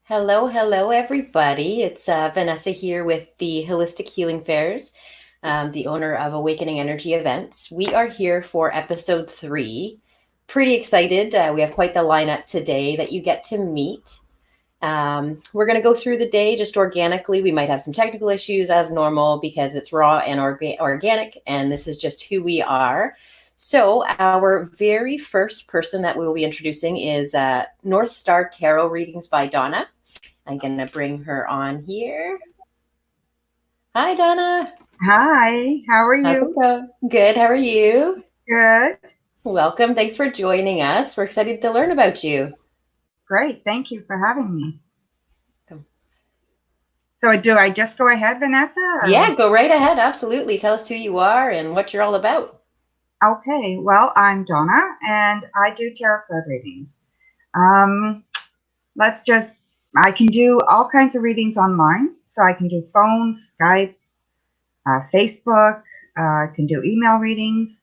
Hello, hello, everybody. It's Vanessa here with the Holistic Healing Fairs, the owner of Awakening Energy Events. We are here for episode 3. Pretty excited. We have quite the lineup today that you get to meet. We're going to go through the day just organically. We might have some technical issues as normal because it's raw and organic, and this is just who we are. So, our very first person that we will be introducing is Northstar Tarot Readings by Donna. I'm going to bring her on here. Hi, Donna. Hi, how are How's it you? going? Good. How are you? Good. Welcome. Thanks for joining us. We're excited to learn about you. Great. Thank you for having me. So do I just go ahead, Vanessa? Yeah, go right ahead. Absolutely. Tell us who you are and what you're all about. Okay. Well, I'm Donna and I do tarot card readings. Um, I can do all kinds of readings online. So I can do phone, Skype, Facebook. I can do email readings.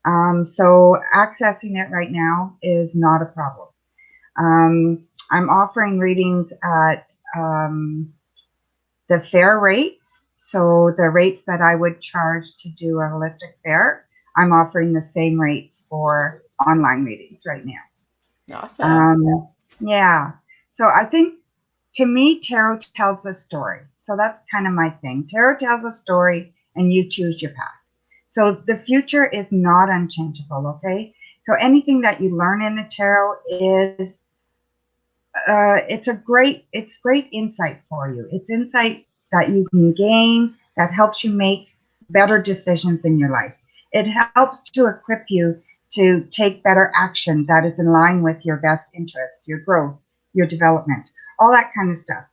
So accessing it right now is not a problem. I'm offering readings at the fair rates. So the rates that I would charge to do a holistic fair, I'm offering the same rates for online readings right now. Awesome. Yeah. So I think to me, tarot tells a story. So that's kind of my thing. Tarot tells a story and you choose your path. So the future is not unchangeable, okay? So anything that you learn in the tarot is it's great insight for you. It's insight that you can gain that helps you make better decisions in your life. It helps to equip you to take better action that is in line with your best interests, your growth, your development, all that kind of stuff.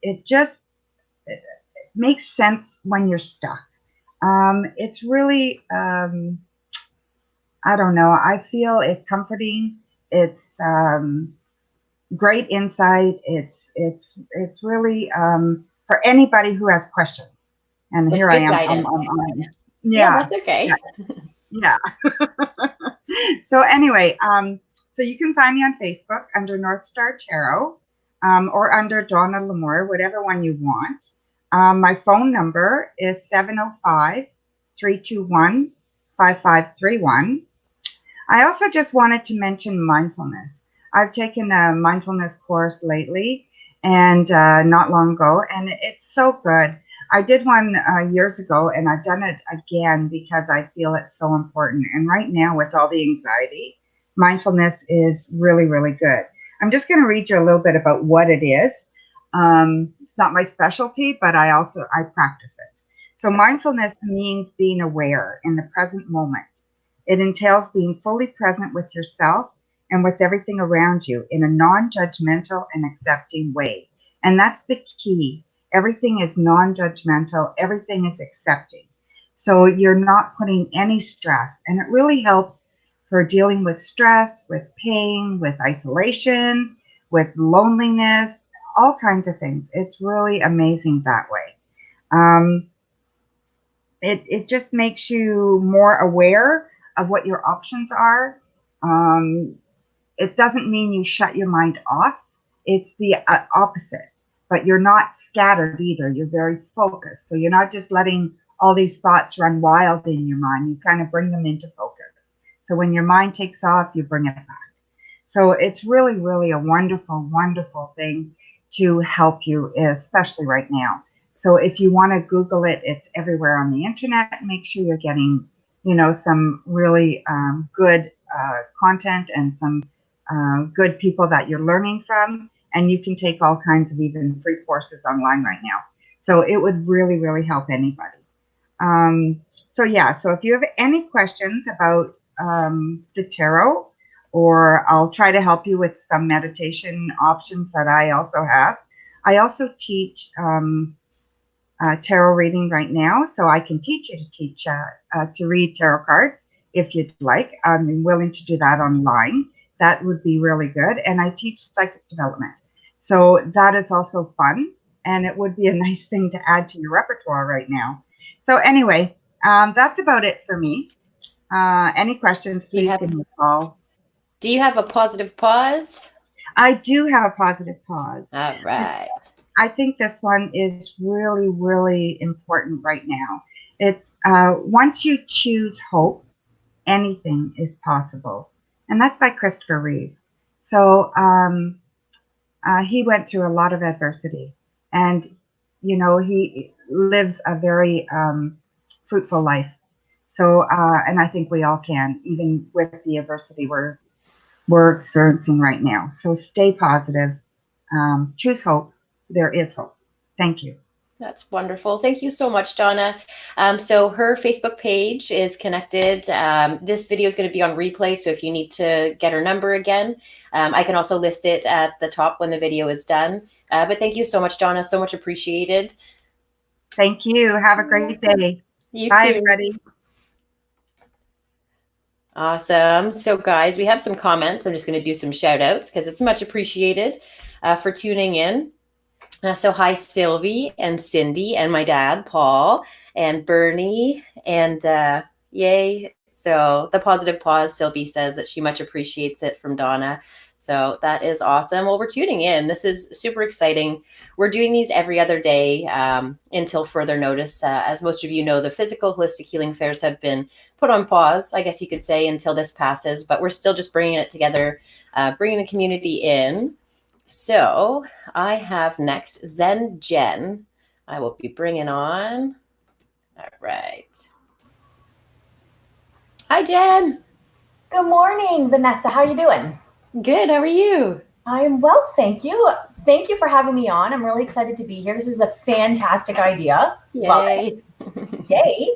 It just makes sense when you're stuck. It's really I don't know. I feel it's comforting. It's great insight. It's really for anybody who has questions. And It's here I good am. guidance. Yeah, Yeah, that's yeah, okay. yeah. So anyway, so you can find me on Facebook under Northstar Tarot, or under Donna Lemore, whatever one you want. My phone number is 705-321-5531. I also just wanted to mention mindfulness. I've taken a mindfulness course lately and not long ago, and it's so good. I did one years ago, and I've done it again because I feel it's so important. And right now, with all the anxiety, mindfulness is really, really good. I'm just going to read you a little bit about what it is. It's not my specialty, but I practice it. So mindfulness means being aware in the present moment. It entails being fully present with yourself and with everything around you in a non judgmental and accepting way. And that's the key. Everything is non judgmental, everything is accepting. So you're not putting any stress. And it really helps for dealing with stress, with pain, with isolation, with loneliness, all kinds of things. It's really amazing that way. Um, it just makes you more aware of what your options are. Um, it doesn't mean you shut your mind off. It's the opposite. But you're not scattered either. You're very focused. So you're not just letting all these thoughts run wild in your mind. You kind of bring them into focus. So when your mind takes off, you bring it back. So it's really, really a wonderful, wonderful thing to help you, especially right now. So if you want to Google it, it's everywhere on the internet. Make sure you're getting, some really good content and some good people that you're learning from. And you can take all kinds of even free courses online right now. So it would really, really help anybody. Um, so if you have any questions about the tarot, or I'll try to help you with some meditation options that I also have. I also teach tarot reading right now, so I can teach you to read tarot cards if you'd like. I'm willing to do that online. That would be really good. And I teach psychic development, so that is also fun, and it would be a nice thing to add to your repertoire right now. So anyway, that's about it for me. Any questions, Do you please have give me a call. do you have a positive pause? I do have a positive pause. All And right. I think this one is really, really important right now. It's once you choose hope, anything is possible. And that's by Christopher Reeve. So he went through a lot of adversity. And, he lives a very fruitful life. So, and I think we all can, even with the adversity we're experiencing right now. So stay positive. Choose hope. There is hope. Thank you. That's wonderful. Thank you so much, Donna. So her Facebook page is connected. This video is going to be on replay. So if you need to get her number again, I can also list it at the top when the video is done. But thank you so much, Donna. So much appreciated. Thank you. Have a great day. You Bye, too. everybody. Awesome. So guys, we have some comments. I'm just going to do some shout outs because it's much appreciated for tuning in. So hi, Sylvie and Cindy and my dad, Paul and Bernie and yay. So the positive pause, Sylvie says that she much appreciates it from Donna. So that is awesome. Well, we're tuning in. This is super exciting. We're doing these every other day until further notice. As most of you know, the physical holistic healing fairs have been put on pause, I guess you could say, until this passes, but we're still just bringing it together, bringing the community in. So I have next Jenn. I will be bringing on. All right. Hi, Jenn. Good morning, Vanessa. How are you doing? Good. How are you? I'm well, thank you. Thank you for having me on. I'm really excited to be here. This is a fantastic idea. Yay. Yay.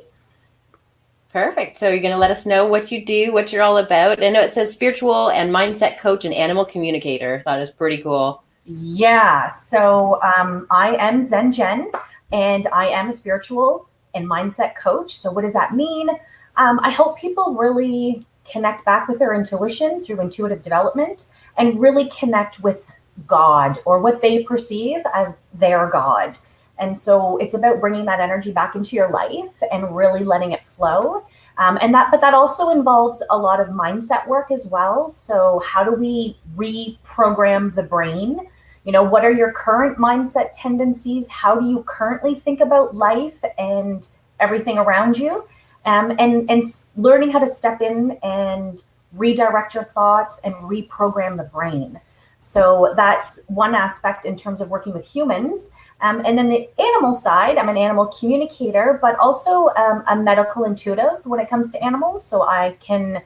Perfect. So you're going to let us know what you do, what you're all about. I know it says spiritual and mindset coach and animal communicator. I thought it was pretty cool. Yeah. So I am Jenn, and I am a spiritual and mindset coach. So what does that mean? I help people really connect back with their intuition through intuitive development and really connect with God, or what they perceive as their God. And so it's about bringing that energy back into your life and really letting it flow. But that also involves a lot of mindset work as well. So how do we reprogram the brain? What are your current mindset tendencies? How do you currently think about life and everything around you? And learning how to step in and redirect your thoughts and reprogram the brain. So that's one aspect in terms of working with humans. And then the animal side, I'm an animal communicator, but also a medical intuitive when it comes to animals. So I can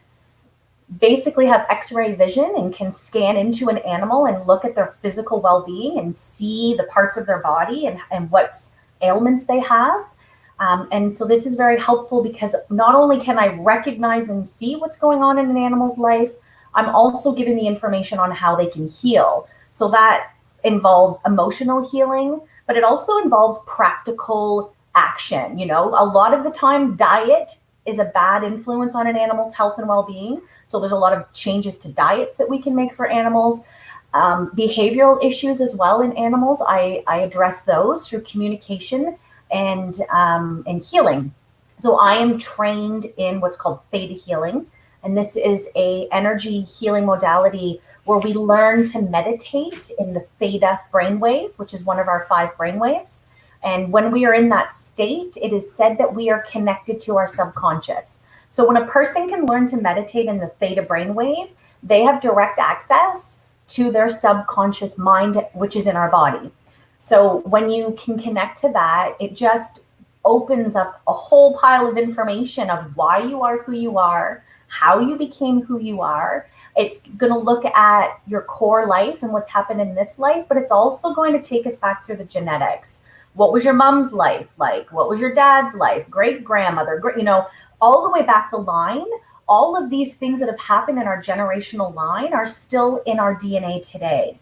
basically have X-ray vision and can scan into an animal and look at their physical well-being and see the parts of their body and what ailments they have. And so this is very helpful because not only can I recognize and see what's going on in an animal's life, I'm also giving the information on how they can heal. So that involves emotional healing, but it also involves practical action. A lot of the time diet is a bad influence on an animal's health and well-being. So there's a lot of changes to diets that we can make for animals. Behavioral issues as well in animals, I address those through communication and healing. So I am trained in what's called theta healing. And this is a energy healing modality where we learn to meditate in the theta brainwave, which is one of our 5 brainwaves. And when we are in that state, it is said that we are connected to our subconscious. So when a person can learn to meditate in the theta brainwave, they have direct access to their subconscious mind, which is in our body. So when you can connect to that, it just opens up a whole pile of information of why you are who you are, how you became who you are. It's going to look at your core life and what's happened in this life, but it's also going to take us back through the genetics. What was your mom's life like? What was your dad's life? Great grandmother, all the way back the line. All of these things that have happened in our generational line are still in our DNA today.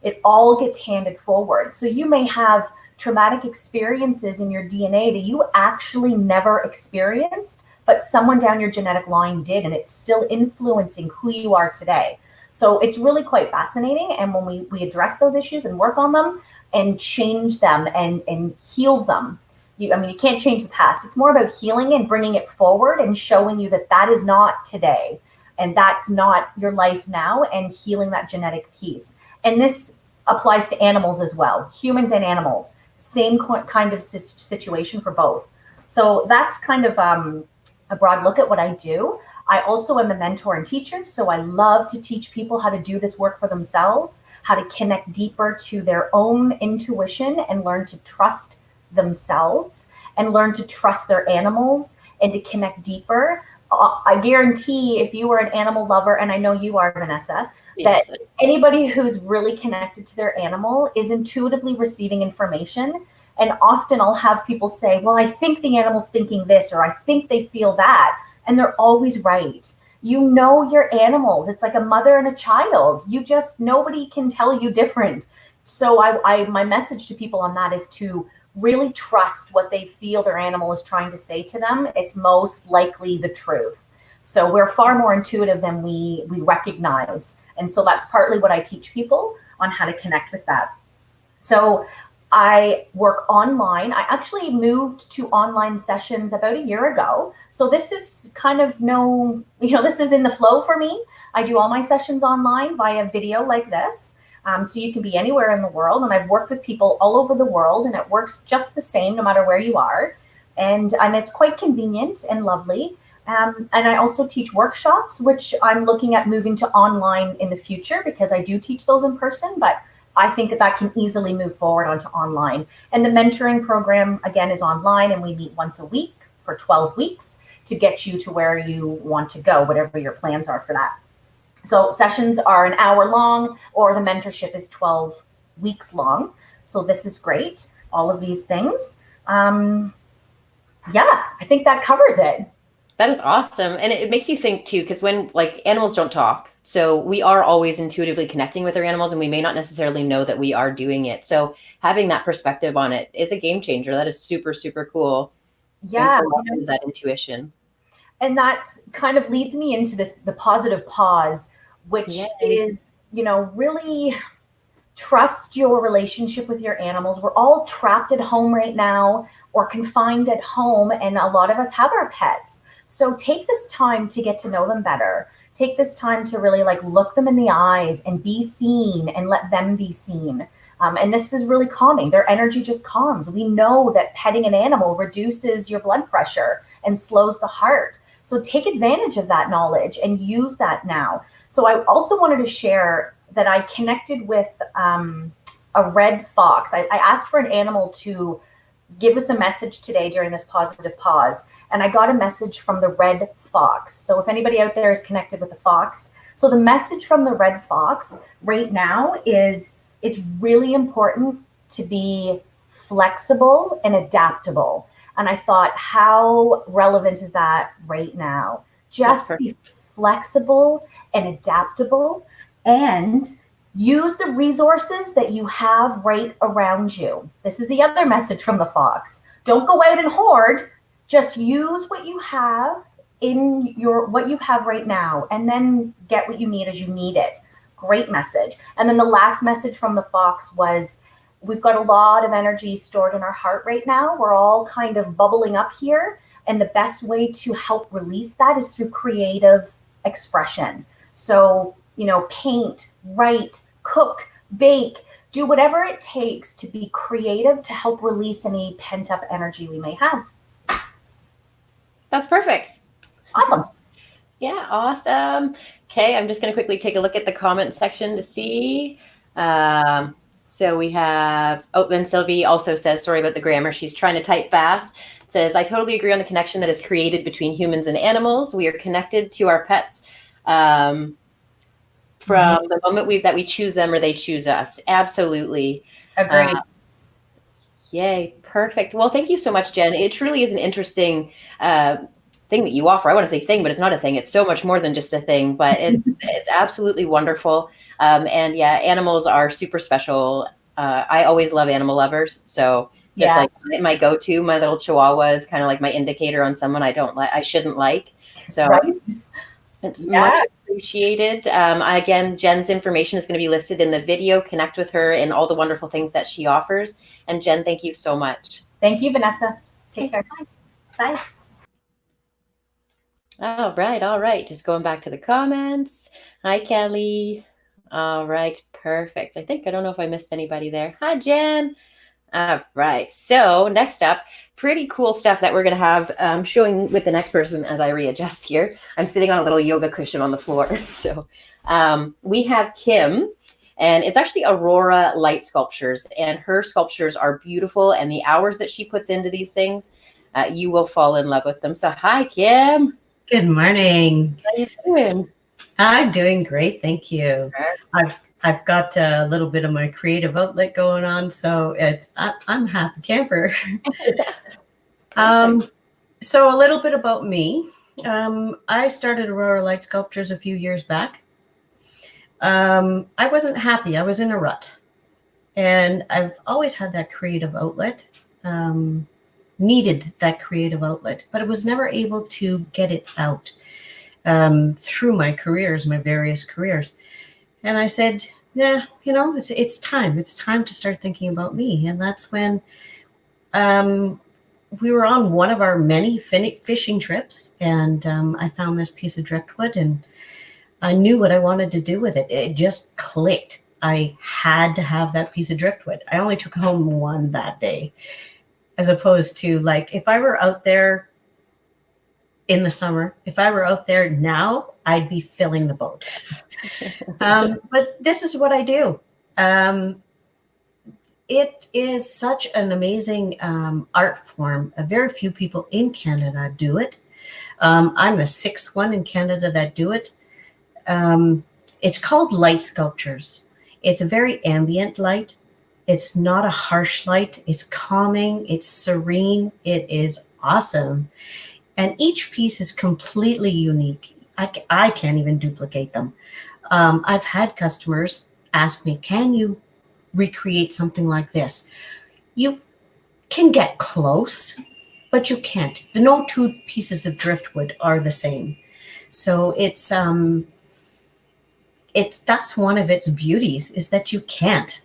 It all gets handed forward. So you may have traumatic experiences in your DNA that you actually never experienced, but someone down your genetic line did, and it's still influencing who you are today. So it's really quite fascinating. And when we address those issues and work on them and change them and heal them, you can't change the past. It's more about healing and bringing it forward and showing you that that is not today. And that's not your life now, and healing that genetic piece. And this applies to animals as well, humans and animals, same kind of situation for both. So that's kind of a broad look at what I do. I also am a mentor and teacher, so I love to teach people how to do this work for themselves, how to connect deeper to their own intuition and learn to trust themselves and learn to trust their animals and to connect deeper. I guarantee if you are an animal lover, and I know you are, Vanessa, Yes. that anybody who's really connected to their animal is intuitively receiving information. And often I'll have people say, well, I think the animal's thinking this, or I think they feel that. And they're always right. You know your animals. It's like a mother and a child. Nobody can tell you different. So my message to people on that is to really trust what they feel their animal is trying to say to them. It's most likely the truth. So we're far more intuitive than we recognize. And so that's partly what I teach people on how to connect with that. So I work online. I actually moved to online sessions about a year ago. So this is kind of this is in the flow for me. I do all my sessions online via video like this. So you can be anywhere in the world. And I've worked with people all over the world, and it works just the same no matter where you are. And it's quite convenient and lovely. And I also teach workshops, which I'm looking at moving to online in the future, because I do teach those in person, but I think that can easily move forward onto online. And the mentoring program, again, is online, and we meet once a week for 12 weeks to get you to where you want to go, whatever your plans are for that. So sessions are an hour long, or the mentorship is 12 weeks long. So this is great, all of these things. I think that covers it. That is awesome. And it makes you think too, because when animals don't talk, so we are always intuitively connecting with our animals, and we may not necessarily know that we are doing it. So having that perspective on it is a game changer. That is super, super cool. Yeah. And that intuition. And that's kind of leads me into the positive pause, which is, really trust your relationship with your animals. We're all trapped at home right now or confined at home, and a lot of us have our pets. So take this time to get to know them better. Take this time to really look them in the eyes and be seen, and let them be seen. And this is really calming. Their energy just calms. We know that petting an animal reduces your blood pressure and slows the heart. So take advantage of that knowledge and use that now. So I also wanted to share that I connected with a red fox. I asked for an animal to give us a message today during this positive pause. And I got a message from the red fox. So if anybody out there is connected with the fox, so the message from the red fox right now is it's really important to be flexible and adaptable. And I thought, how relevant is that right now? Just be flexible and adaptable, and use the resources that you have right around you. This is the other message from the fox. Don't go out and hoard. Just use what you have what you have right now, and then get what you need as you need it. Great message. And then the last message from the fox was, we've got a lot of energy stored in our heart right now. We're all kind of bubbling up here. And the best way to help release that is through creative expression. So, paint, write, cook, bake, do whatever it takes to be creative to help release any pent up energy we may have. That's perfect. Awesome. Yeah, awesome. Okay, I'm just going to quickly take a look at the comment section to see. So we have, and Sylvie also says, sorry about the grammar, she's trying to type fast. It says, I totally agree on the connection that is created between humans and animals. We are connected to our pets from the moment that we choose them or they choose us. Absolutely. Agreed. Yay, perfect. Well, thank you so much, Jenn. It truly is an interesting thing that you offer. I want to say thing, but it's not a thing. It's so much more than just a thing, but it's absolutely wonderful. And yeah, animals are super special. I always love animal lovers. So it's like my go-to. My little Chihuahua is kind of like my indicator on someone I shouldn't like. So it's much appreciated. Again, Jenn's information is going to be listed in the video. Connect with her and all the wonderful things that she offers. And Jenn, thank you so much. Thank you, Vanessa. Take care. Bye. All right, all right. Just going back to the comments. Hi, Kelly. All right, perfect. I don't know if I missed anybody there. Hi, Jen. All right. So next up, pretty cool stuff that we're going to have showing with the next person as I readjust here. I'm sitting on a little yoga cushion on the floor. So we have Kim, and it's actually Aurora light sculptures, and her sculptures are beautiful. And the hours that she puts into these things, you will fall in love with them. So hi, Kim. Good morning. How you doing? I'm doing great, thank you. I've got a little bit of my creative outlet going on, so I'm a happy camper. So a little bit about me. I started Aurora Light Sculptures a few years back. I wasn't happy. I was in a rut, and I've always had that creative outlet. Needed that creative outlet, but I was never able to get it out through my various careers. And I said, yeah, it's time. It's time to start thinking about me. And that's when we were on one of our many fishing trips, and I found this piece of driftwood, and I knew what I wanted to do with it. It just clicked. I had to have that piece of driftwood. I only took home one that day, as opposed to like if I were out there in the summer, if I were out there now, I'd be filling the boat. But this is what I do. It is such an amazing art form. Very few people in Canada do it. I'm the sixth one in Canada that do it. It's called light sculptures. It's a very ambient light. It's not a harsh light. It's calming. It's serene. It is awesome. And each piece is completely unique. I can't even duplicate them. I've had customers ask me, can you recreate something like this? You can get close, but you can't. No two pieces of driftwood are the same. So that's one of its beauties, is that you can't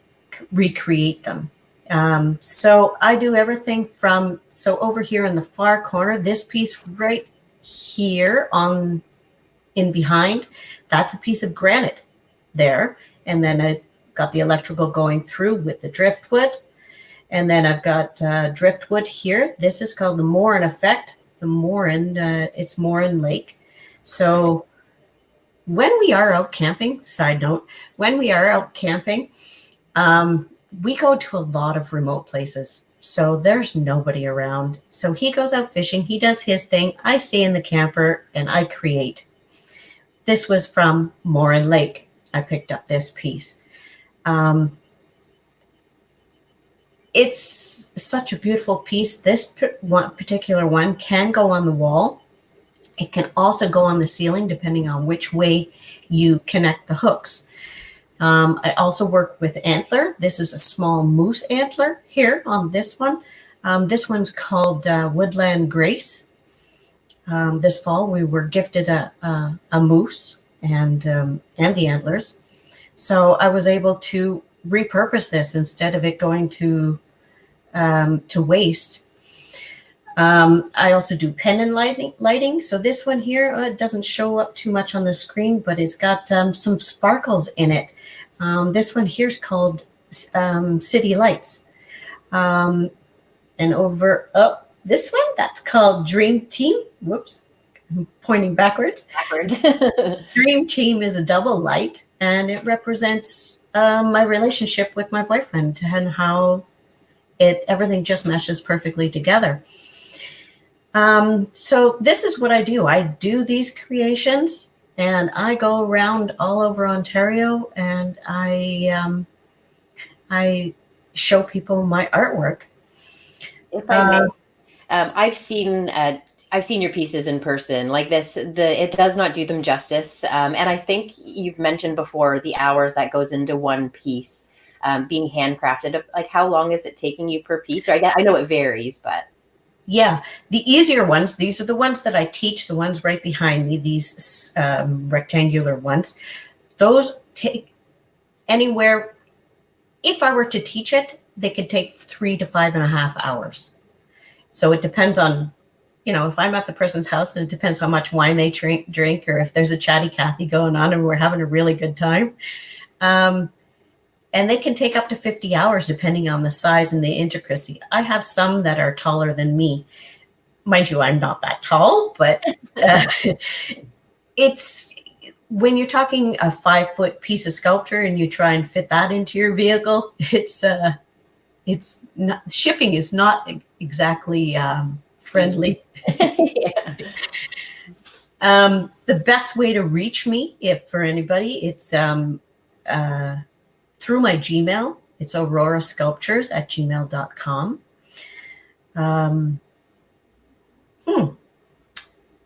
recreate them. So I do everything from, so over here in the far corner, this piece right here in behind, that's a piece of granite there. And then I've got the electrical going through with the driftwood. And then I've got driftwood here. This is called the Morin effect. The Morin, it's Morin Lake. So when we are out camping, side note, when we are out camping, we go to a lot of remote places. So there's nobody around. So he goes out fishing. He does his thing. I stay in the camper and I create. This was from Morin Lake. I picked up this piece. It's such a beautiful piece. This particular one can go on the wall. It can also go on the ceiling, depending on which way you connect the hooks. I also work with antler. This is a small moose antler here on this one. This one's called Woodland Grace. This fall, we were gifted a moose and the antlers. So I was able to repurpose this instead of it going to waste. I also do pendant lighting. So this one here, it doesn't show up too much on the screen, but it's got some sparkles in it. This one here is called City Lights. And over this one, that's called Dream Team. Whoops, I'm pointing backwards. Dream Team is a double light, and it represents my relationship with my boyfriend and how everything just meshes perfectly together. So this is what I do. I do these creations, and I go around all over Ontario, and I show people my artwork. If I may, I've seen your pieces in person. Like this, it does not do them justice. And I think you've mentioned before the hours that goes into one piece being handcrafted. Like, how long is it taking you per piece? Or I know it varies, but. Yeah, the easier ones, these are the ones that I teach, the ones right behind me, these rectangular ones. Those take anywhere, if I were to teach it, they could take 3 to 5.5 hours. So it depends on if I'm at the person's house, and it depends how much wine they drink, or if there's a chatty Cathy going on and we're having a really good time. And they can take up to 50 hours depending on the size and the intricacy. I have some that are taller than me. Mind you, I'm not that tall, but it's when you're talking a 5-foot piece of sculpture and you try and fit that into your vehicle, it's not, shipping is not exactly friendly. Yeah. The best way to reach me, if for anybody, it's through my Gmail. It's aurorasculptures@gmail.com.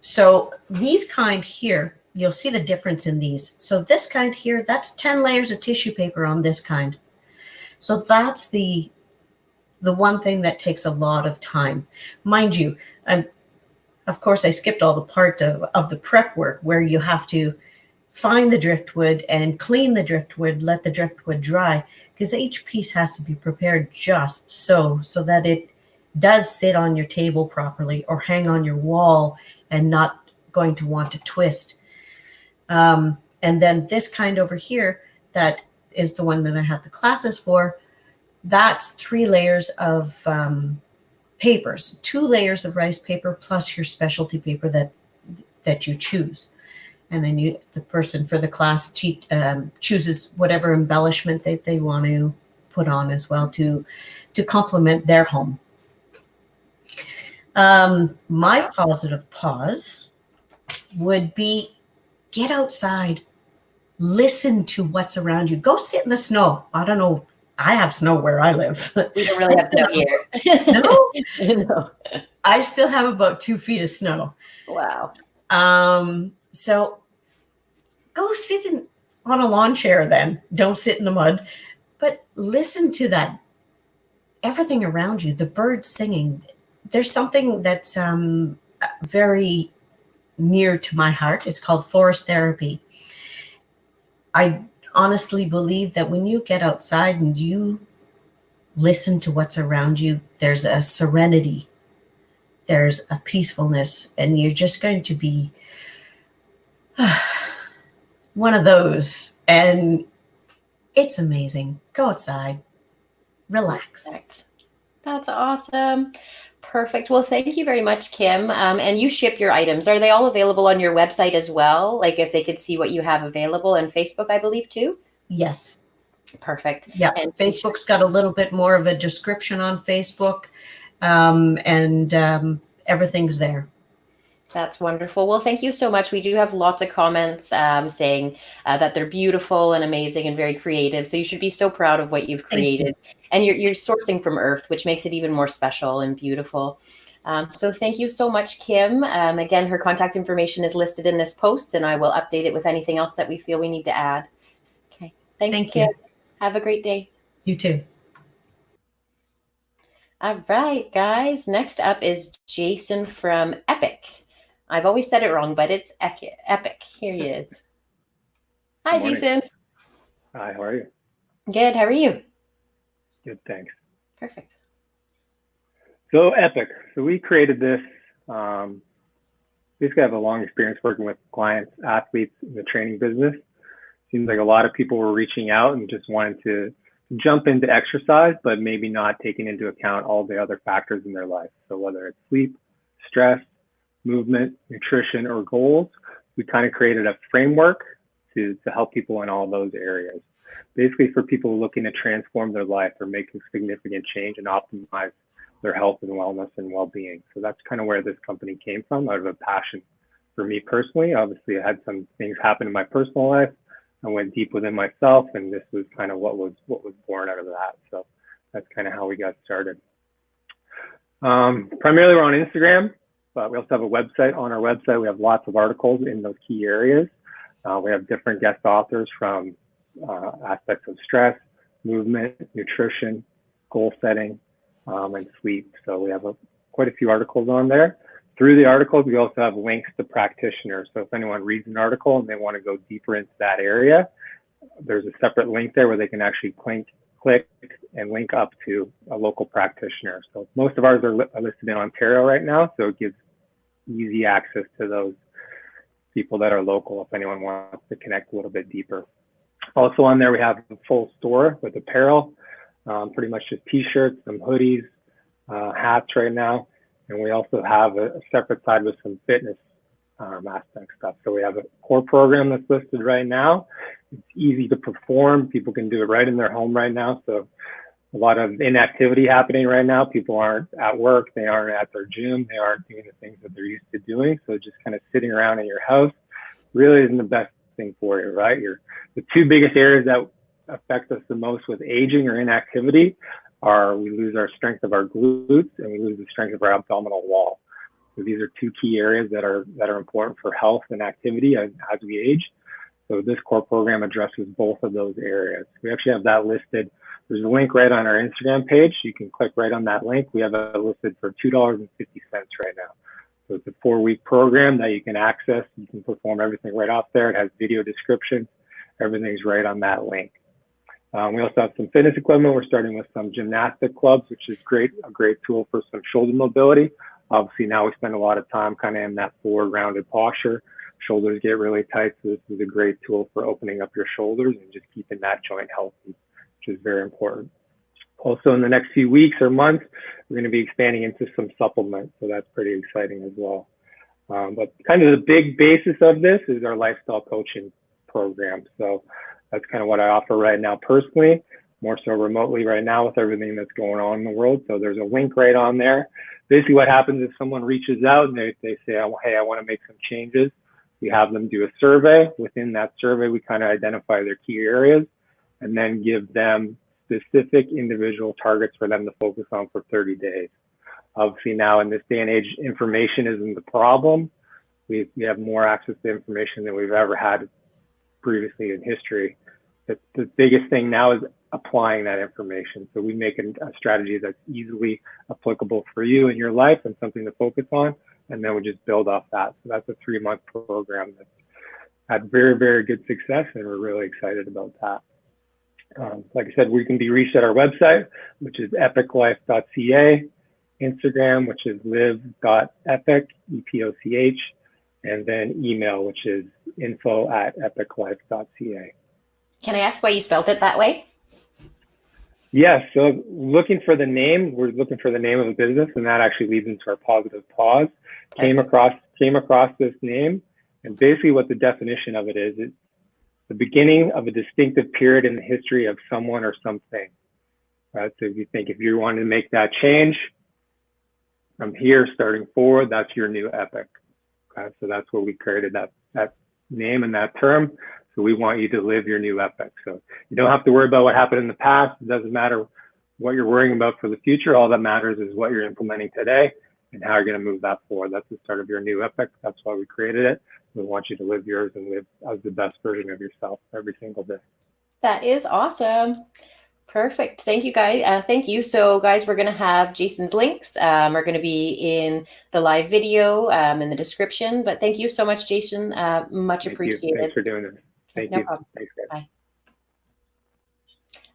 So these kind here, you'll see the difference in these. So this kind here, that's 10 layers of tissue paper on this kind. So that's the one thing that takes a lot of time. Mind you, of course, I skipped all the part of the prep work where you have to find the driftwood and clean the driftwood, let the driftwood dry, because each piece has to be prepared just so that it does sit on your table properly or hang on your wall and not going to want to twist. And then this kind over here, that is the one that I have the classes for. That's 3 layers of papers, 2 layers of rice paper plus your specialty paper that you choose. And then the person for the class chooses whatever embellishment they want to put on as well to complement their home. My positive pause would be get outside, listen to what's around you. Go sit in the snow. I don't know. I have snow where I live. We don't really have snow here. No? No. I still have about 2 feet of snow. Wow. So go sit on a lawn chair then. Don't sit in the mud. But listen to that, everything around you, the birds singing. There's something that's very near to my heart. It's called forest therapy. I honestly believe that when you get outside and you listen to what's around you, there's a serenity, there's a peacefulness, and you're just going to be one of those. And it's amazing. Go outside, relax. Perfect. That's awesome. Perfect. Well, thank you very much, Kim. And you ship your items. Are they all available on your website as well? Like if they could see what you have available, and Facebook, I believe, too? Yes. Perfect. Yeah. And Facebook's got a little bit more of a description on Facebook, and everything's there. That's wonderful. Well, thank you so much. We do have lots of comments saying that they're beautiful and amazing and very creative. So you should be so proud of what you've created. And you're sourcing from Earth, which makes it even more special and beautiful. So thank you so much, Kim. Again, her contact information is listed in this post, and I will update it with anything else that we feel we need to add. Okay. Thanks, Kim. Have a great day. You too. All right, guys. Next up is Jason from Epoch. I've always said it wrong, but it's Epoch. Here he is. Hi, Jason. Hi, how are you? Good. How are you? Good, thanks. Perfect. So Epoch. So we created this. Basically, I have a long experience working with clients, athletes in the training business. Seems like a lot of people were reaching out and just wanted to jump into exercise, but maybe not taking into account all the other factors in their life. So whether it's sleep, stress, movement, nutrition, or goals, we kind of created a framework to help people in all those areas. Basically for people looking to transform their life or make a significant change and optimize their health and wellness and well-being. So that's kind of where this company came from, out of a passion for me personally. Obviously, I had some things happen in my personal life. I went deep within myself, and this was kind of what was born out of that. So that's kind of how we got started. Primarily, we're on Instagram, but we also have a website. On our website, we have lots of articles in those key areas. We have different guest authors from aspects of stress, movement, nutrition, goal setting, and sleep. So we have quite a few articles on there. Through the articles, we also have links to practitioners. So if anyone reads an article and they want to go deeper into that area, there's a separate link there where they can actually click and link up to a local practitioner. So most of ours are listed in Ontario right now. So it gives easy access to those people that are local if anyone wants to connect a little bit deeper. Also on there, we have a full store with apparel, pretty much just t-shirts, some hoodies, hats right now. And we also have a separate side with some fitness aspect stuff. So we have a core program that's listed right now. It's easy to perform. People can do it right in their home right now. So a lot of inactivity happening right now. People aren't at work. They aren't at their gym. They aren't doing the things that they're used to doing. So just kind of sitting around in your house really isn't the best thing for you, right? The two biggest areas that affect us the most with aging or inactivity are we lose our strength of our glutes and we lose the strength of our abdominal wall. So these are two key areas that are important for health and activity as we age. So this core program addresses both of those areas. We actually have that listed. There's a link right on our Instagram page. You can click right on that link. We have it listed for $2.50 right now. So it's a 4-week program that you can access. You can perform everything right off there. It has video descriptions. Everything's right on that link. We also have some fitness equipment. We're starting with some gymnastic clubs, which is a great tool for some shoulder mobility. Obviously now we spend a lot of time kind of in that forward rounded posture. Shoulders get really tight, so this is a great tool for opening up your shoulders and just keeping that joint healthy, which is very important. Also in the next few weeks or months, we're going to be expanding into some supplements, so that's pretty exciting as well. But kind of the big basis of this is our lifestyle coaching program. So that's kind of what I offer right now personally, more so remotely right now with everything that's going on in the world. So there's a link right on there. Basically what happens is someone reaches out and they say, hey, I want to make some changes. We have them do a survey. Within that survey, we kind of identify their key areas and then give them specific individual targets for them to focus on for 30 days. Obviously now in this day and age, information isn't the problem. We have more access to information than we've ever had previously in history. The biggest thing now is applying that information. So we make a strategy that's easily applicable for you in your life and something to focus on. And then we just build off that. So that's a 3-month program that's had very, very good success. And we're really excited about that. Like I said, we can be reached at our website, which is epochlife.ca, Instagram, which is live.epoch, EPOCH, and then email, which is info@epochlife.ca. Can I ask why you spelled it that way? Yes, so looking for the name, we're looking for the name of a business, and that actually leads into our positive pause. Came across this name, and basically what the definition of it is, it's the beginning of a distinctive period in the history of someone or something. Right? So if you wanted to make that change, from here, starting forward, that's your new epoch. Okay? So that's where we created that name and that term. So we want you to live your new epoch. So you don't have to worry about what happened in the past. It doesn't matter what you're worrying about for the future. All that matters is what you're implementing today and how you're going to move that forward. That's the start of your new epoch. That's why we created it. We want you to live yours and live as the best version of yourself every single day. That is awesome. Perfect. Thank you, guys. Thank you. So, guys, we're going to have Jason's links. Are going to be in the live video in the description. But thank you so much, Jason. Much appreciated. Thanks for doing this. Thank you. Problem. Thanks, guys. Bye.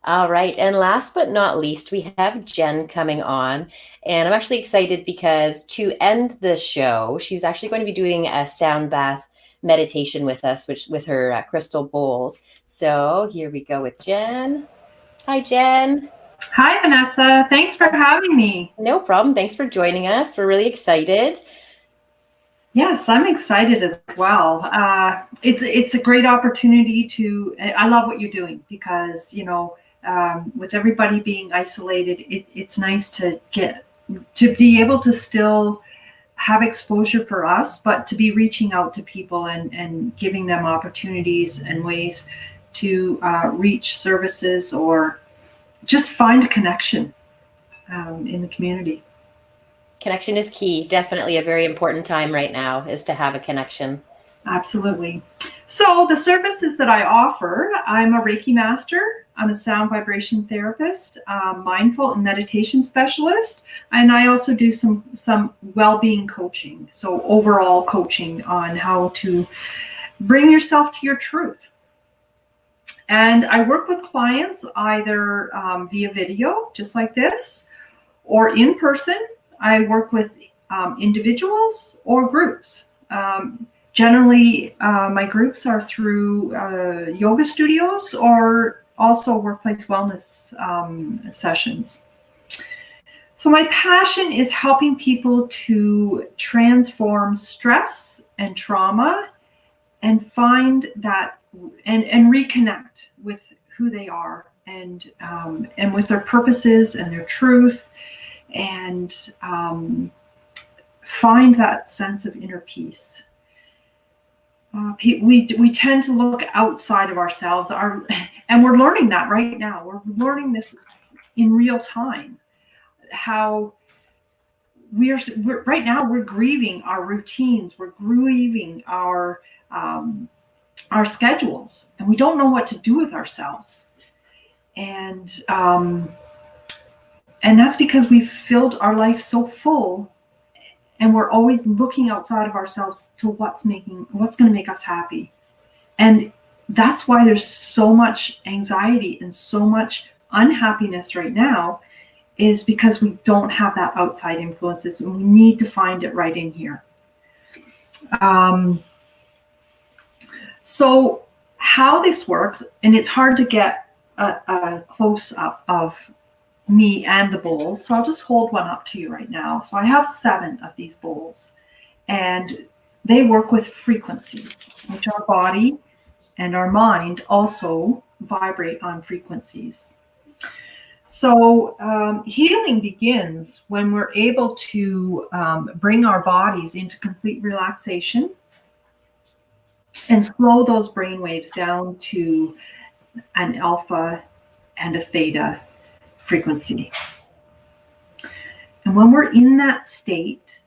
All right. And last but not least, we have Jenn coming on. And I'm actually excited because to end the show, she's actually going to be doing a sound bath meditation with us, with her crystal bowls. So here we go with Jenn. Hi, Jenn. Hi, Vanessa. Thanks for having me. No problem. Thanks for joining us. We're really excited. Yes, I'm excited as well. It's a great opportunity I love what you're doing because, with everybody being isolated, it's nice to be able to still have exposure for us, but to be reaching out to people and giving them opportunities and ways to reach services or just find a connection in the community. Connection is key. Definitely a very important time right now is to have a connection. Absolutely. So the services that I offer, I'm a Reiki master. I'm a sound vibration therapist, mindful and meditation specialist. And I also do some well-being coaching. So overall coaching on how to bring yourself to your truth. And I work with clients either via video, just like this, or in person. I work with individuals or groups. Generally, my groups are through yoga studios or also workplace wellness sessions. So my passion is helping people to transform stress and trauma and find that and reconnect with who they are and with their purposes and their truth, and find that sense of inner peace. We tend to look outside of ourselves, and we're learning that right now. We're learning this in real time. How we're right now, we're grieving our routines, we're grieving our schedules, and we don't know what to do with ourselves. And that's because we've filled our life so full, and we're always looking outside of ourselves to what's going to make us happy. And that's why there's so much anxiety and so much unhappiness right now, is because we don't have that outside influences, and we need to find it right in here. So how this works, and it's hard to get a close up of me and the bowls, so I'll just hold one up to you right now. So I have 7 of these bowls, and they work with frequencies, which our body and our mind also vibrate on frequencies. So healing begins when we're able to bring our bodies into complete relaxation and slow those brain waves down to an alpha and a theta frequency. And when we're in that state,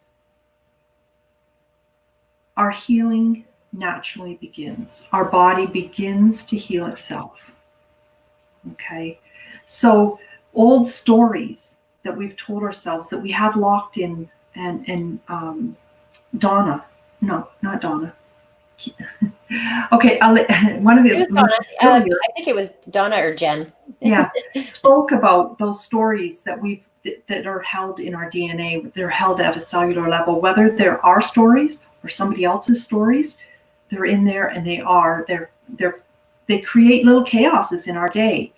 our healing naturally begins. Our body begins to heal itself. Okay? So old stories that we've told ourselves that we have locked in, and Donna, no, not Donna. Okay, one of the. It was Donna. I think it was Donna or Jenn. Yeah, spoke about those stories that are held in our DNA. They're held at a cellular level, whether they're our stories or somebody else's stories. They're in there, and they create little chaoses in our day.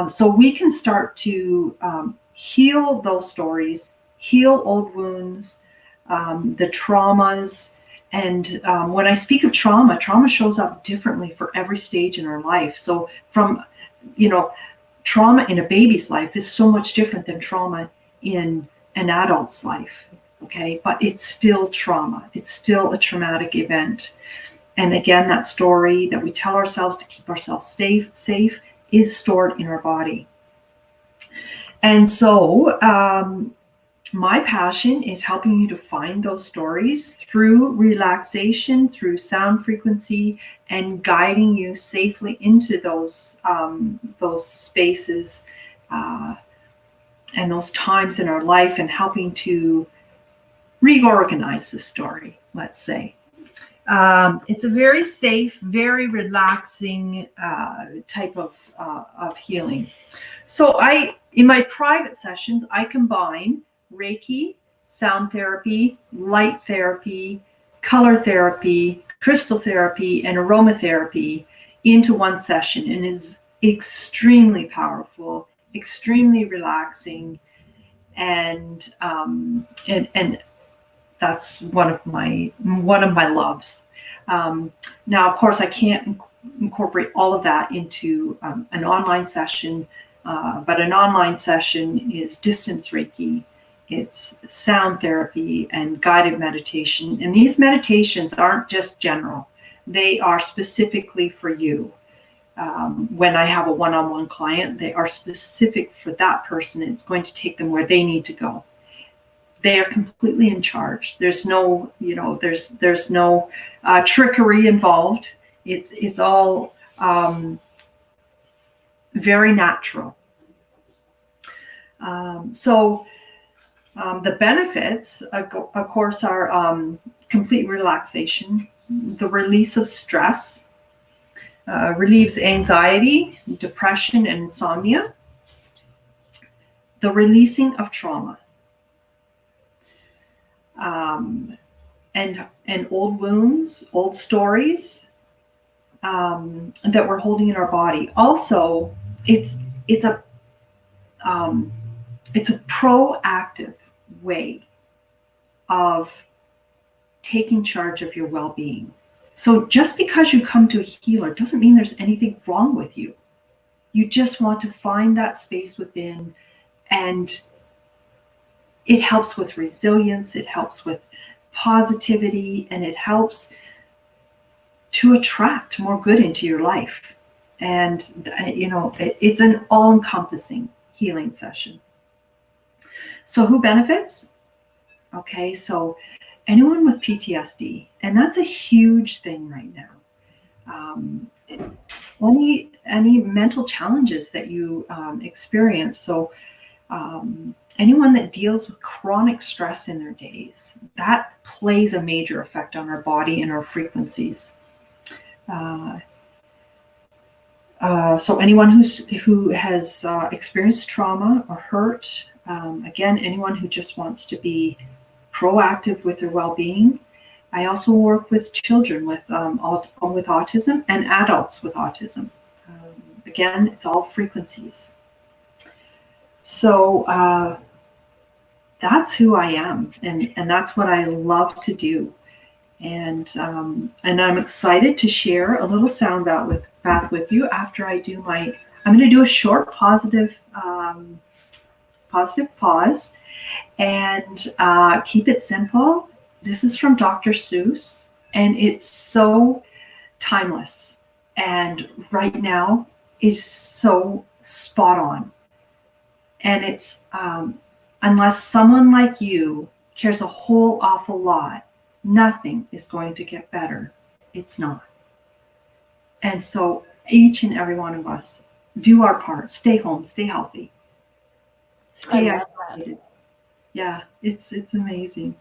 So we can start to heal those stories, heal old wounds, the traumas. And when I speak of trauma shows up differently for every stage in our life. So from, trauma in a baby's life is so much different than trauma in an adult's life. Okay, but it's still trauma. It's still a traumatic event. And again, that story that we tell ourselves to keep ourselves safe is stored in our body. And so my passion is helping you to find those stories through relaxation, through sound frequency, and guiding you safely into those spaces and those times in our life, and helping to reorganize the story, let's say. It's a very safe, very relaxing type of healing. So in my private sessions, I combine Reiki, sound therapy, light therapy, color therapy, crystal therapy, and aromatherapy into one session, and is extremely powerful, extremely relaxing, and that's one of my loves. Now, of course, I can't incorporate all of that into an online session, but an online session is distance Reiki, it's sound therapy and guided meditation. And these meditations aren't just general; they are specifically for you. When I have a one-on-one client, they are specific for that person. It's going to take them where they need to go. They are completely in charge. There's no, there's no trickery involved. It's all very natural. So the benefits, of course, are complete relaxation, the release of stress, relieves anxiety, depression, and insomnia, the releasing of trauma. and old wounds, old stories that we're holding in our body. Also, it's a proactive way of taking charge of your well-being. So just because you come to a healer doesn't mean there's anything wrong with you. You just want to find that space within, and it helps with resilience, it helps with positivity, and it helps to attract more good into your life. And, it's an all-encompassing healing session. So who benefits? Okay, so anyone with PTSD, and that's a huge thing right now. Any mental challenges that you experience. So anyone that deals with chronic stress in their days, that plays a major effect on our body and our frequencies. So anyone who has experienced trauma or hurt, again, anyone who just wants to be proactive with their well-being. I also work with children with autism and adults with autism. Again, it's all frequencies. So that's who I am, and that's what I love to do. And I'm excited to share a little sound bath with you after I do I'm going to do a short positive pause, and keep it simple. This is from Dr. Seuss, and it's so timeless, and right now is so spot on. And it's unless someone like you cares a whole awful lot, nothing is going to get better. It's not. And so each and every one of us do our part. Stay home, stay healthy, stay isolated. Yeah, it's amazing.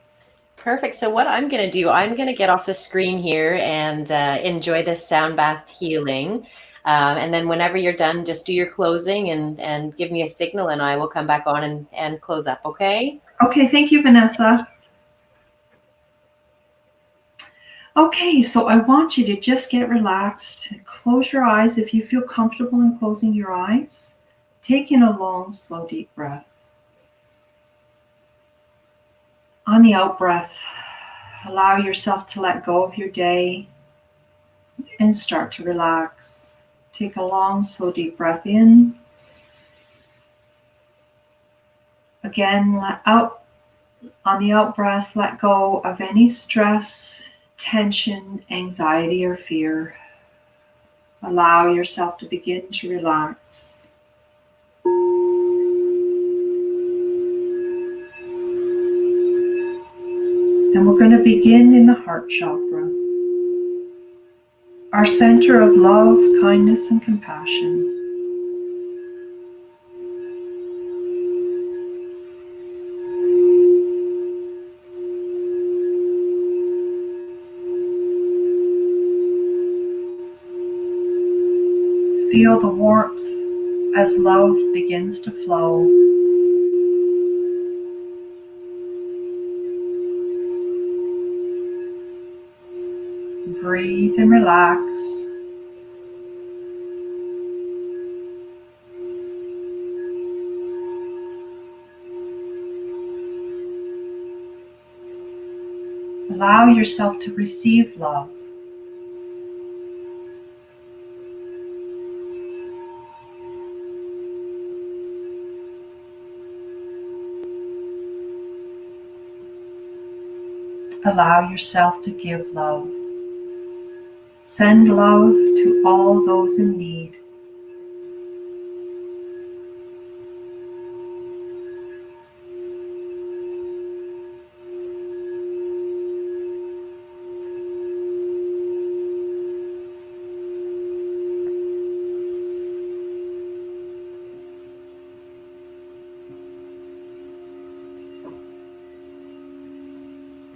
Perfect. So what I'm going to do, I'm going to get off the screen here and enjoy this sound bath healing. And then whenever you're done, just do your closing and give me a signal, and I will come back on and close up. Okay? Okay. Thank you, Vanessa. Okay. So I want you to just get relaxed. Close your eyes if you feel comfortable in closing your eyes. Take in a long, slow, deep breath. On the out breath, allow yourself to let go of your day and start to relax. Take a long, slow, deep breath in. Again, on the out breath, let go of any stress, tension, anxiety, or fear. Allow yourself to begin to relax. And we're going to begin in the heart chakra, our center of love, kindness, and compassion. Feel the warmth as love begins to flow. Breathe and relax. Allow yourself to receive love. Allow yourself to give love. Send love to all those in need.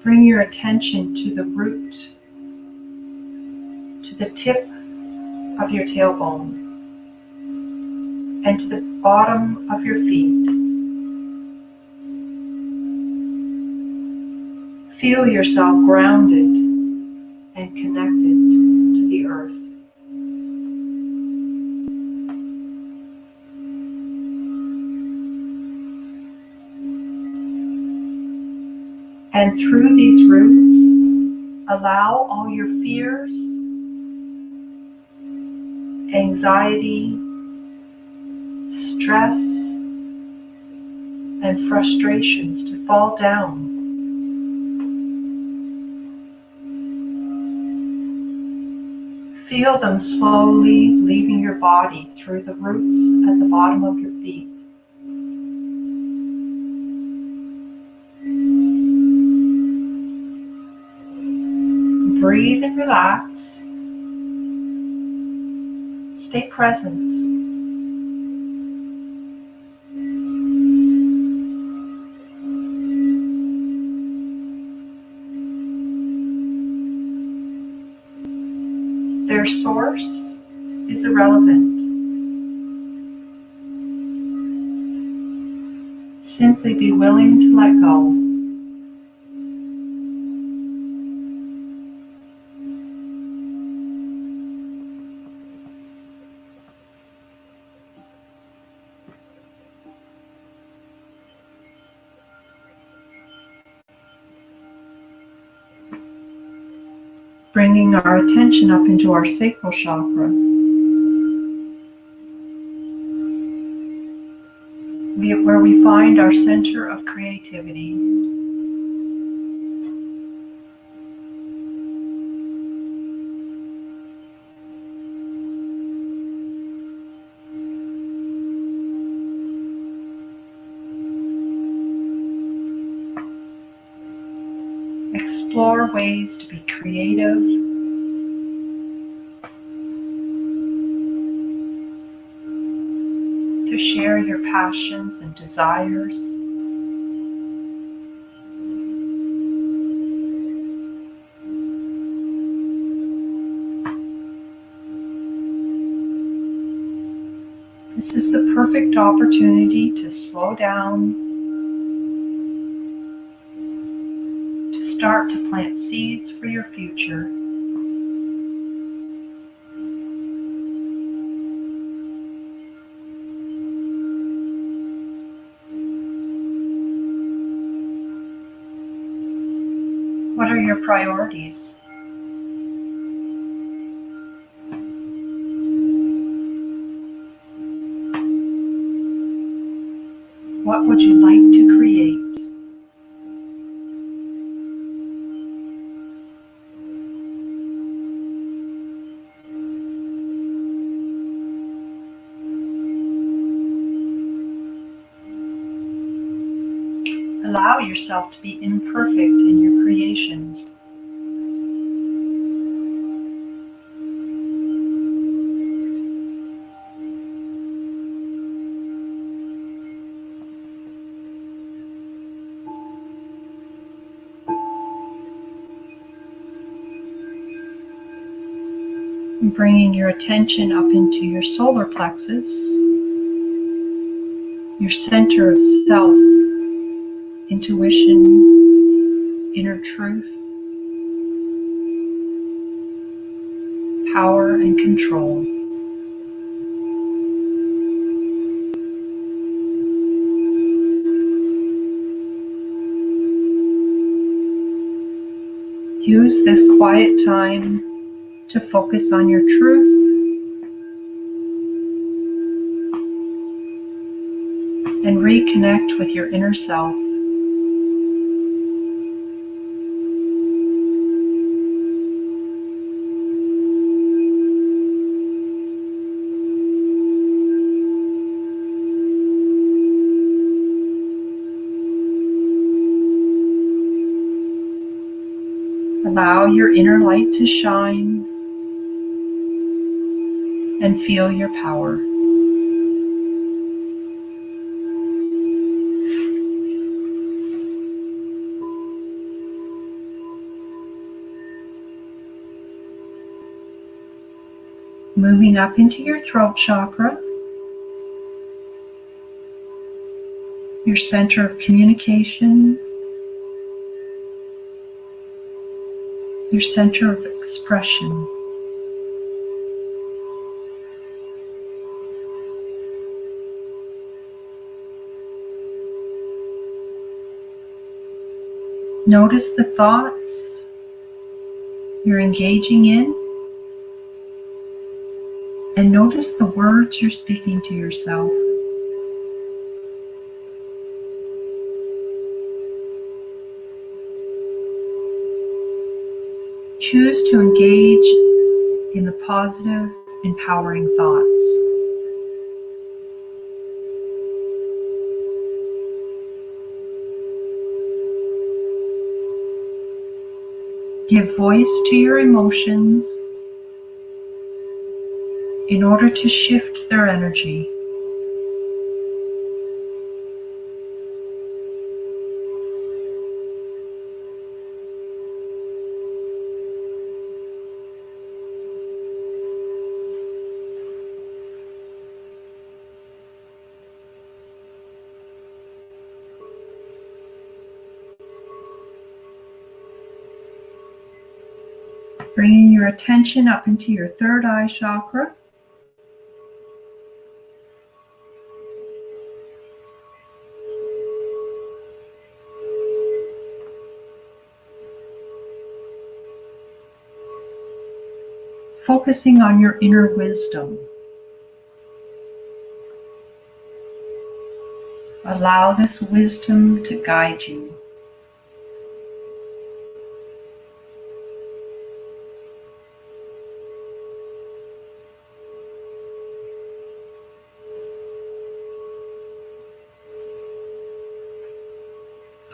Bring your attention to the root, to the tip of your tailbone, and to the bottom of your feet. Feel yourself grounded and connected to the earth. And through these roots, allow all your fears, anxiety, stress, and frustrations to fall down. Feel them slowly leaving your body through the roots at the bottom of your feet. Breathe and relax. Stay present. Their source is irrelevant. Simply be willing to let go. Bringing our attention up into our sacral chakra. Where we find our center of creativity. Explore ways to be creative, to share your passions and desires. This is the perfect opportunity to slow down, to start to plant seeds for your future. What are your priorities? What would you like to create? Allow yourself to be imperfect in your creations. Bringing your attention up into your solar plexus, your center of self, intuition, inner truth, power and control. Use this quiet time to focus on your truth and reconnect with your inner self. Allow your inner light to shine and feel your power. Moving up into your throat chakra, your center of communication, your center of expression. Notice the thoughts you're engaging in, and notice the words you're speaking to yourself. Choose to engage in the positive, empowering thoughts. Give voice to your emotions in order to shift their energy. Bringing your attention up into your third eye chakra. Focusing on your inner wisdom. Allow this wisdom to guide you.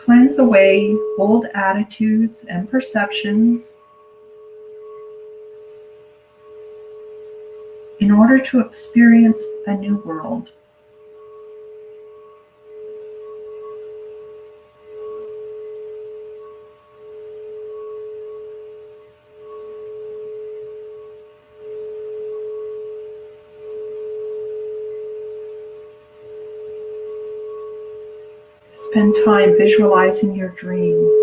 Cleanse away old attitudes and perceptions in order to experience a new world. Spend time visualizing your dreams.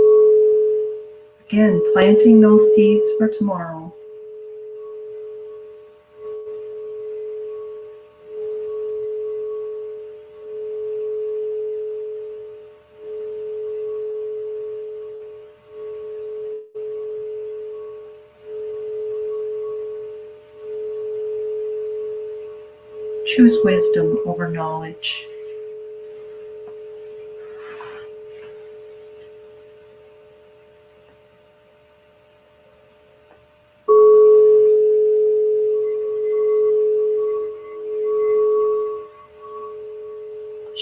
Again, planting those seeds for tomorrow. Choose wisdom over knowledge.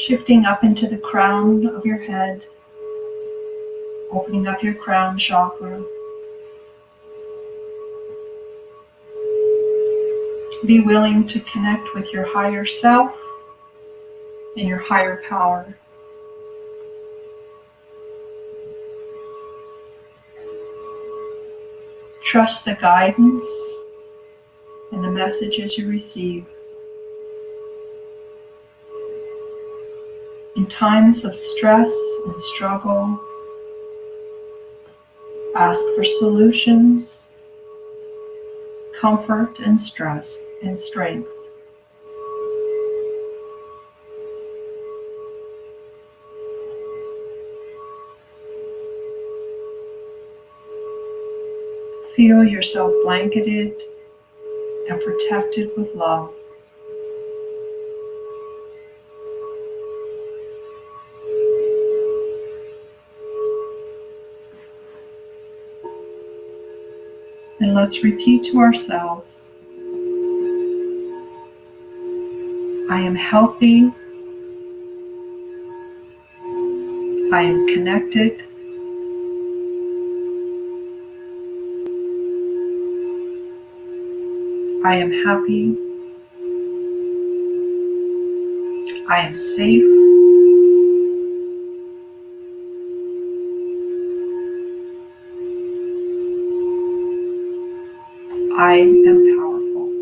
Shifting up into the crown of your head, opening up your crown chakra. Be willing to connect with your higher self and your higher power. Trust the guidance and the messages you receive. In times of stress and struggle, ask for solutions, comfort and stress and strength. Feel yourself blanketed and protected with love. And let's repeat to ourselves, I am healthy, I am connected, I am happy, I am safe, I am powerful.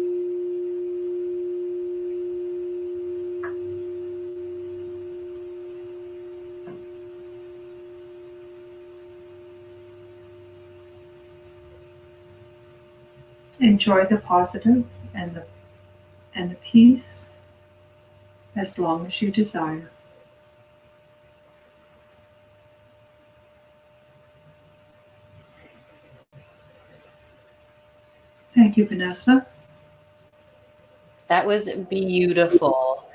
Enjoy the positive and the peace as long as you desire. Thank you, Vanessa. That was beautiful.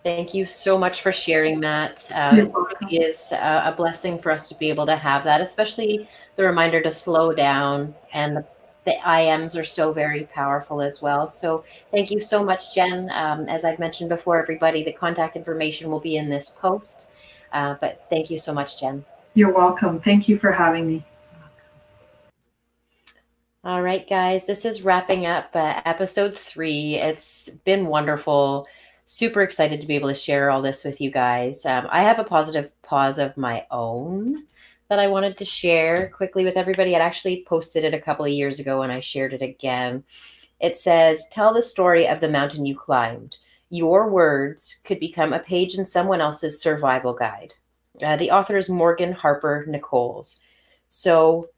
Thank you so much for sharing that. You're It welcome. really is a blessing for us to be able to have that, especially the reminder to slow down. And the IMs are so very powerful as well. So thank you so much, Jenn. As I've mentioned before, everybody, the contact information will be in this post. But thank you so much, Jenn. You're welcome. Thank you for having me. All right, guys, this is wrapping up episode 3. It's been wonderful. Super excited to be able to share all this with you guys. I have a positive pause of my own that I wanted to share quickly with everybody. I'd actually posted it a couple of years ago and I shared it again. It says, tell the story of the mountain you climbed. Your words could become a page in someone else's survival guide. The author is Morgan Harper Nichols. So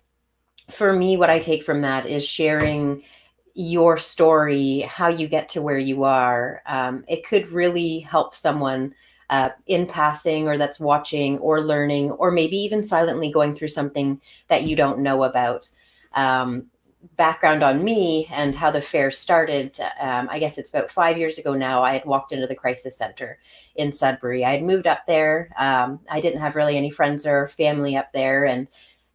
for me, what I take from that is sharing your story, how you get to where you are. It could really help someone in passing, or that's watching or learning, or maybe even silently going through something that you don't know about. Background on me and how the fair started. I guess it's about 5 years ago now. I had walked into the crisis center in Sudbury. I had moved up there. I didn't have really any friends or family up there, and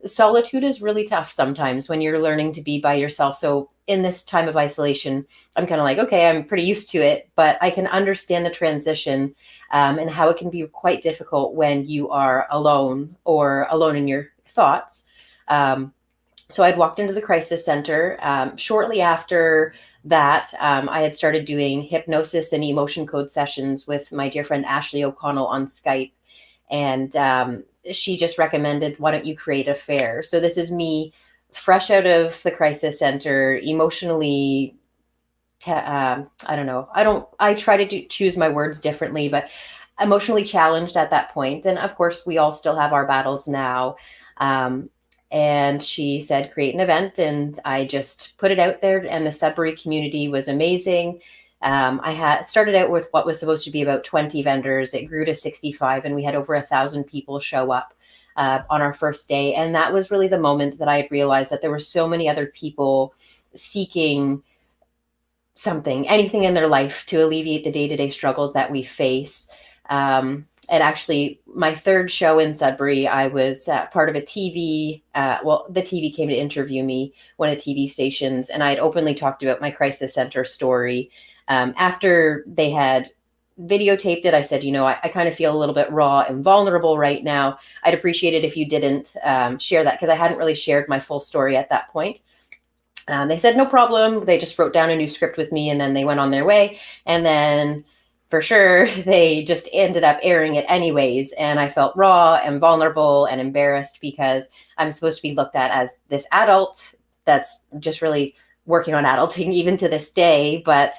solitude is really tough sometimes when you're learning to be by yourself. So in this time of isolation, I'm kind of like, okay, I'm pretty used to it, but I can understand the transition and how it can be quite difficult when you are alone or alone in your thoughts. So I'd walked into the crisis center. Shortly after that, I had started doing hypnosis and emotion code sessions with my dear friend Ashley O'Connell on Skype. And she just recommended, why don't you create a fair? So this is me fresh out of the crisis center, emotionally, I don't know. I try to choose my words differently, but emotionally challenged at that point. And of course, we all still have our battles now. And she said, create an event. And I just put it out there, and the Sudbury community was amazing. I had started out with what was supposed to be about 20 vendors. It grew to 65, and we had over 1,000 people show up on our first day. And that was really the moment that I had realized that there were so many other people seeking something, anything in their life to alleviate the day-to-day struggles that we face. And actually, my third show in Sudbury, I was part of a TV. The TV came to interview me, one of TV stations, and I had openly talked about my crisis center story. After they had videotaped it, I said, I kind of feel a little bit raw and vulnerable right now. I'd appreciate it if you didn't share that, because I hadn't really shared my full story at that point. They said, no problem. They just wrote down a new script with me, and then they went on their way. And then for sure, they just ended up airing it anyways. And I felt raw and vulnerable and embarrassed, because I'm supposed to be looked at as this adult that's just really working on adulting even to this day. But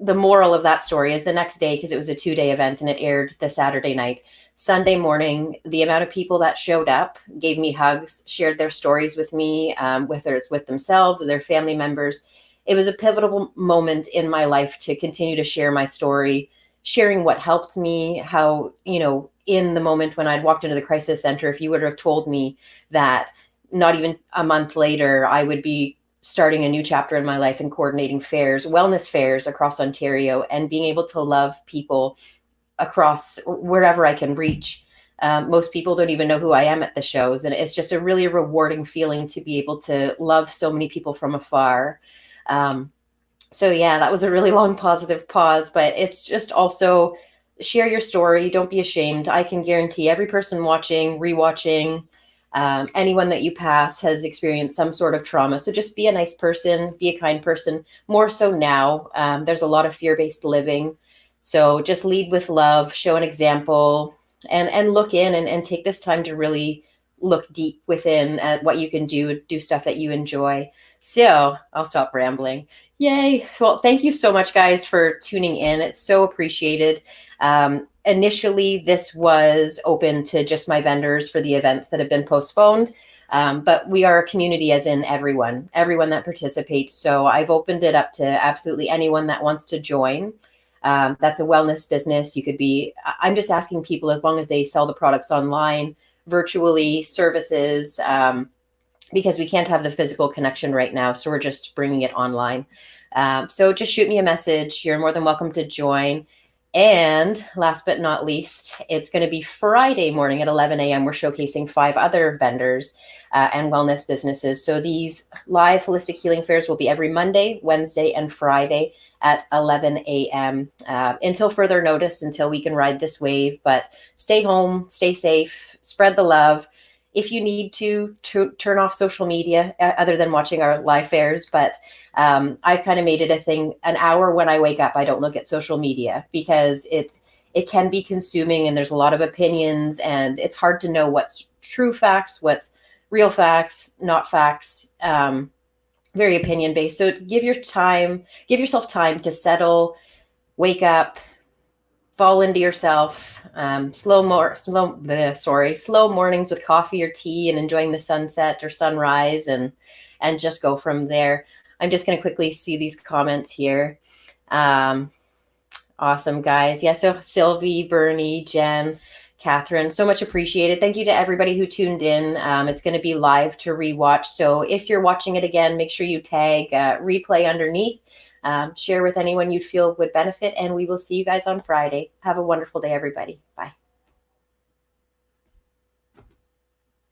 the moral of that story is the next day, because it was a 2-day event and it aired the Saturday night. Sunday morning, the amount of people that showed up, gave me hugs, shared their stories with me, whether it's with themselves or their family members. It was a pivotal moment in my life to continue to share my story, sharing what helped me, how, in the moment when I'd walked into the crisis center, if you would have told me that not even a month later, I would be starting a new chapter in my life and coordinating fairs, wellness fairs across Ontario, and being able to love people across wherever I can reach. Most people don't even know who I am at the shows. And it's just a really rewarding feeling to be able to love so many people from afar. So yeah, that was a really long positive pause, but it's just also share your story. Don't be ashamed. I can guarantee every person watching, rewatching, anyone that you pass has experienced some sort of trauma. So just be a nice person, be a kind person, more so now. There's a lot of fear-based living. So just lead with love, show an example, and look in and take this time to really look deep within at what you can do stuff that you enjoy. So I'll stop rambling. Yay. Well, thank you so much, guys, for tuning in. It's so appreciated. Initially, this was open to just my vendors for the events that have been postponed. But we are a community, as in everyone that participates. So I've opened it up to absolutely anyone that wants to join. That's a wellness business. I'm just asking people, as long as they sell the products online, virtually, services, because we can't have the physical connection right now. So we're just bringing it online. So just shoot me a message. You're more than welcome to join. And last but not least, it's going to be Friday morning at 11 a.m. We're showcasing 5 other vendors and wellness businesses. So these live holistic healing fairs will be every Monday, Wednesday, and Friday at 11 a.m. Until further notice, until we can ride this wave. But stay home, stay safe, spread the love. If you need to turn off social media, other than watching our live fairs, but I've kind of made it a thing. An hour when I wake up, I don't look at social media, because it can be consuming, and there's a lot of opinions, and it's hard to know what's true facts, what's real facts, not facts. Very opinion based. So give yourself time to settle, wake up, fall into yourself. Slow mornings with coffee or tea, and enjoying the sunset or sunrise, and just go from there. I'm just going to quickly see these comments here. Awesome, guys. Yeah, so Sylvie, Bernie, Jen, Catherine, so much appreciated. Thank you to everybody who tuned in. It's going to be live to rewatch. So if you're watching it again, make sure you tag replay underneath. Share with anyone you'd feel would benefit, and we will see you guys on Friday. Have a wonderful day, everybody. Bye.